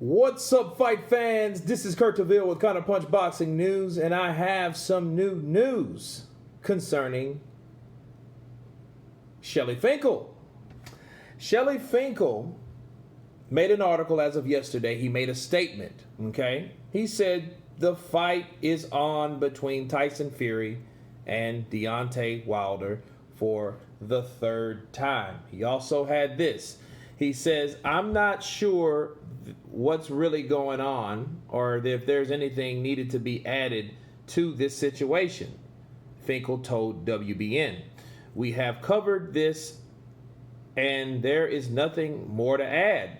What's up, fight fans? This is Kurt DeVille with Counterpunch Boxing News, and I have some new news concerning Shelly Finkle. Shelly Finkle made an article as of yesterday. He made a statement, okay? He said the fight is on between Tyson Fury and Deontay Wilder for the third time. He also had this. He says, I'm not sure what's really going on or if there's anything needed to be added to this situation. Finkle told WBN, we have covered this and there is nothing more to add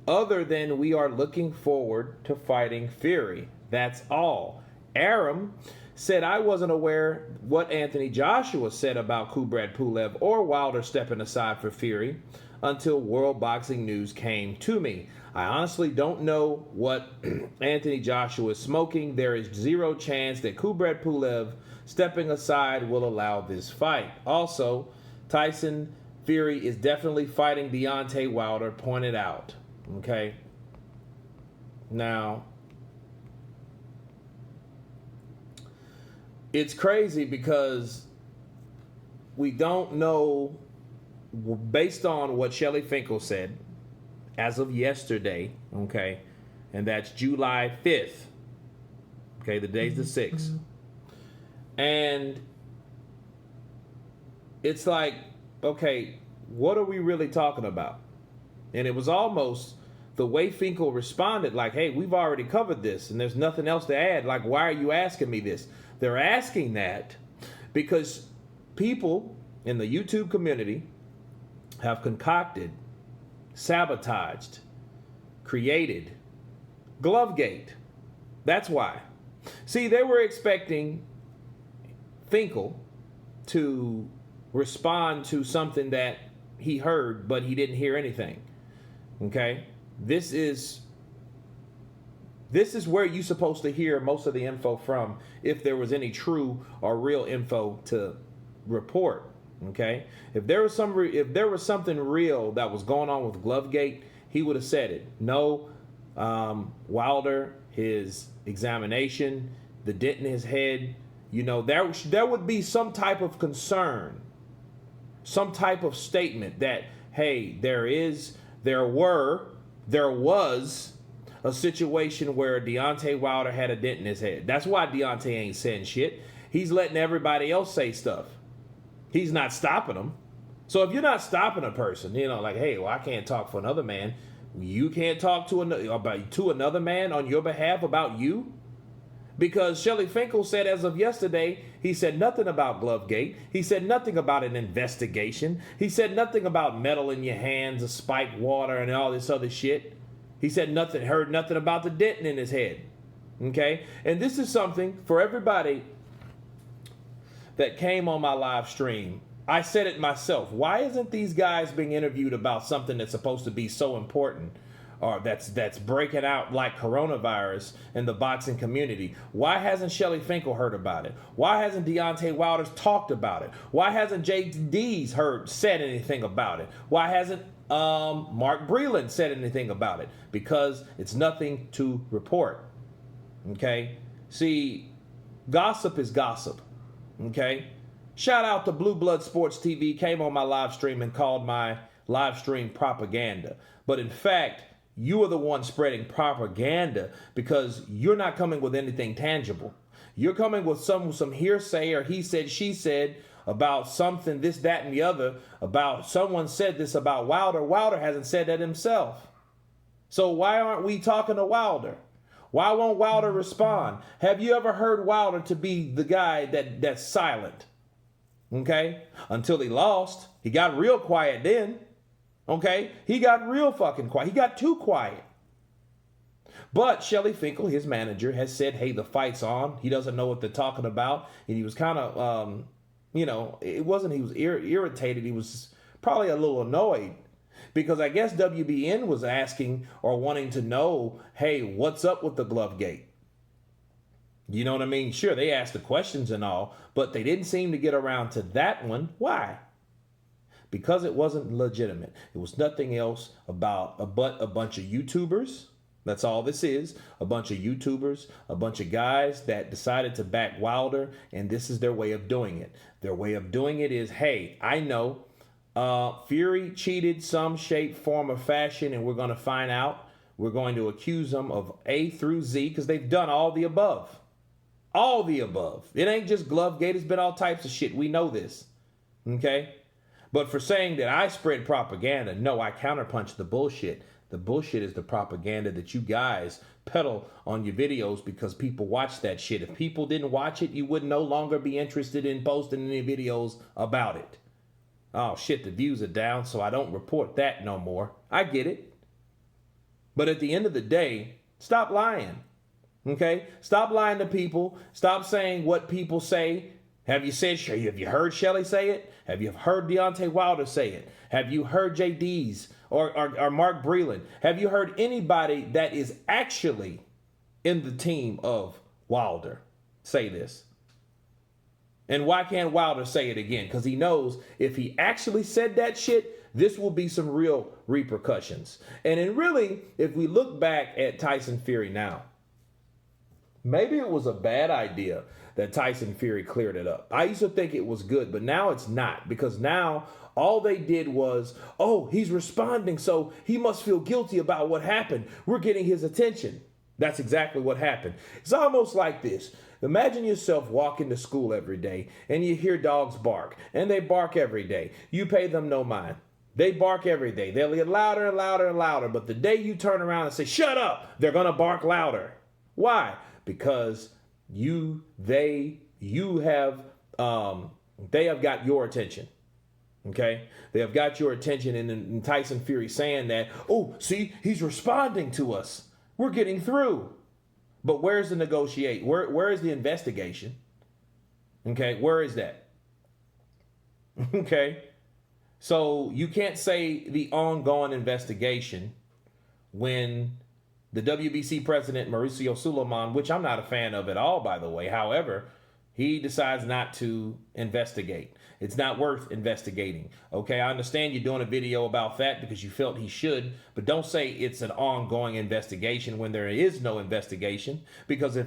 other than we are looking forward to fighting Fury. That's all. Aram said, I wasn't aware what Anthony Joshua said about Kubrat Pulev or Wilder stepping aside for Fury until World Boxing News came to me. I honestly don't know what Anthony Joshua is smoking. There is zero chance that Kubrat Pulev stepping aside will allow this fight. Also, Tyson Fury is definitely fighting Deontay Wilder, pointed out. Okay? Now, it's crazy because we don't know, based on what Shelly Finkle said as of yesterday, okay, and that's July 5th, okay, the day's the 6th, and it's like, okay, what are we really talking about? And it was almost the way Finkle responded, like, hey, we've already covered this and there's nothing else to add. Like, why are you asking me this? They're asking that because people in the YouTube community have concocted, sabotaged, created Glovegate. That's why. See, they were expecting Finkle to respond to something that he heard, but he didn't hear anything. Okay? This is where you're supposed to hear most of the info from if there was any true or real info to report. Okay, if there was something real that was going on with Glovegate, he would have said it. No, Wilder, his examination, the dent in his head, you know, there would be some type of concern, some type of statement that, hey, there was a situation where Deontay Wilder had a dent in his head. That's why Deontay ain't saying shit. He's letting everybody else say stuff. He's not stopping them. So if you're not stopping a person, you know, like, hey, well, I can't talk for another man. You can't talk to another man on your behalf about you? Because Shelly Finkle said as of yesterday, he said nothing about Glovegate. He said nothing about an investigation. He said nothing about metal in your hands, a spiked water, and all this other shit. He said nothing, heard nothing about the dent in his head. Okay? And this is something for everybody that came on my live stream. I said it myself. Why isn't these guys being interviewed about something that's supposed to be so important or that's breaking out like coronavirus in the boxing community? Why hasn't Shelly Finkle heard about it? Why hasn't Deontay Wilder talked about it? Why hasn't JD's said anything about it? Why hasn't Mark Breland said anything about it? Because it's nothing to report. Okay? See, gossip is gossip. Okay? Shout out to Blue Blood Sports TV, came on my live stream and called my live stream propaganda. But in fact, you are the one spreading propaganda because you're not coming with anything tangible. You're coming with some hearsay or he said, she said about something, this, that, and the other, about someone said this about Wilder. Wilder hasn't said that himself. So why aren't we talking to Wilder? Why won't Wilder respond? Have you ever heard Wilder to be the guy that's silent? Okay? Until he lost. He got real quiet then. Okay? He got real fucking quiet. He got too quiet. But Shelly Finkle, his manager, has said, hey, the fight's on. He doesn't know what they're talking about. And he was kind of, it wasn't he was irritated. He was probably a little annoyed. Because I guess WBN was asking or wanting to know, hey, what's up with the Glovegate? You know what I mean? Sure, they asked the questions and all, but they didn't seem to get around to that one. Why? Because it wasn't legitimate. It was nothing else but a bunch of YouTubers That's all this is. A bunch of YouTubers, a bunch of guys that decided to back Wilder, and this is their way of doing it. Their way of doing it is, hey, I know Fury cheated some shape, form, or fashion, and we're going to find out. We're going to accuse them of A through Z because they've done all the above. All the above. It ain't just Glovegate. It's been all types of shit. We know this. Okay? But for saying that I spread propaganda, no, I counterpunch the bullshit. The bullshit is the propaganda that you guys peddle on your videos because people watch that shit. If people didn't watch it, you would no longer be interested in posting any videos about it. Oh shit, the views are down, so I don't report that no more. I get it. But at the end of the day, stop lying. Okay? Stop lying to people. Stop saying what people say. Have you heard Shelly say it? Have you heard Deontay Wilder say it? Have you heard JD's or Mark Breland? Have you heard anybody that is actually in the team of Wilder say this? And why can't Wilder say it again? Because he knows if he actually said that shit, this will be some real repercussions. And then really, if we look back at Tyson Fury now, maybe it was a bad idea that Tyson Fury cleared it up. I used to think it was good, but now it's not, because now all they did was, oh, he's responding, so he must feel guilty about what happened. We're getting his attention. That's exactly what happened. It's almost like this. Imagine yourself walking to school every day and you hear dogs bark, and they bark every day. You pay them no mind. They bark every day. They'll get louder and louder and louder, but the day you turn around and say, shut up, they're going to bark louder. Why? Because they have got your attention. Okay? They have got your attention, and Tyson Fury saying that, oh, see, he's responding to us. We're getting through. But where's the negotiate? Where is the investigation? Okay, where is that? Okay. So you can't say the ongoing investigation when the WBC president, Mauricio Suleiman, which I'm not a fan of at all, by the way. However, he decides not to investigate. It's not worth investigating. Okay, I understand you're doing a video about that because you felt he should, but don't say it's an ongoing investigation when there is no investigation. Because if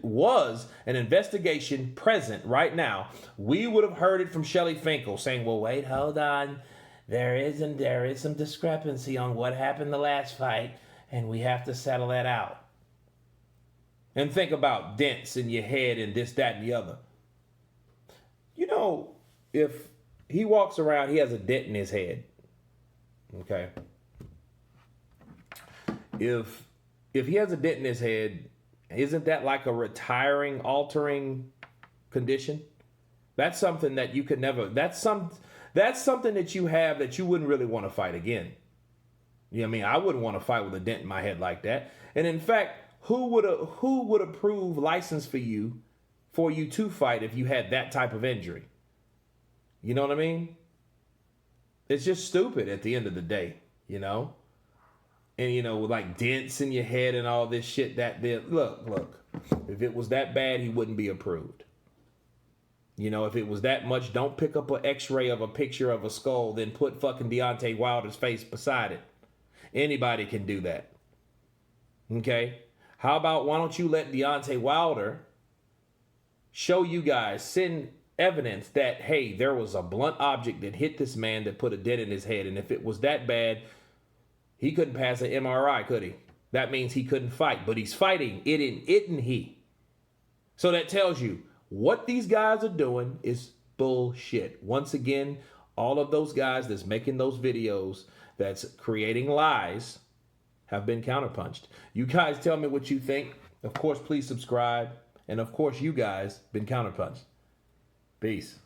was an investigation present right now, we would have heard it from Shelly Finkle saying, well, wait, hold on. There is some discrepancy on what happened the last fight, and we have to settle that out. And think about dents in your head and this, that, and the other. You know, if he walks around, he has a dent in his head. Okay. If he has a dent in his head, isn't that like a retiring, altering condition? That's something that you could never, that's something that you have that you wouldn't really want to fight again. You know what I mean? I wouldn't want to fight with a dent in my head like that. And in fact, who would approve license for you to fight if you had that type of injury? You know what I mean? It's just stupid at the end of the day, you know? And, you know, with like dents in your head and all this shit look, if it was that bad, he wouldn't be approved. You know, if it was that much, don't pick up an x-ray of a picture of a skull, then put fucking Deontay Wilder's face beside it. Anybody can do that. Okay? How about, why don't you let Deontay Wilder show you guys, send evidence that, hey, there was a blunt object that hit this man that put a dent in his head. And if it was that bad, he couldn't pass an MRI, could he? That means he couldn't fight, but he's fighting, isn't he? So that tells you what these guys are doing is bullshit. Once again, all of those guys that's making those videos, that's creating lies, have been counterpunched. You guys tell me what you think. Of course, please subscribe. And of course, you guys been counterpunched. Peace.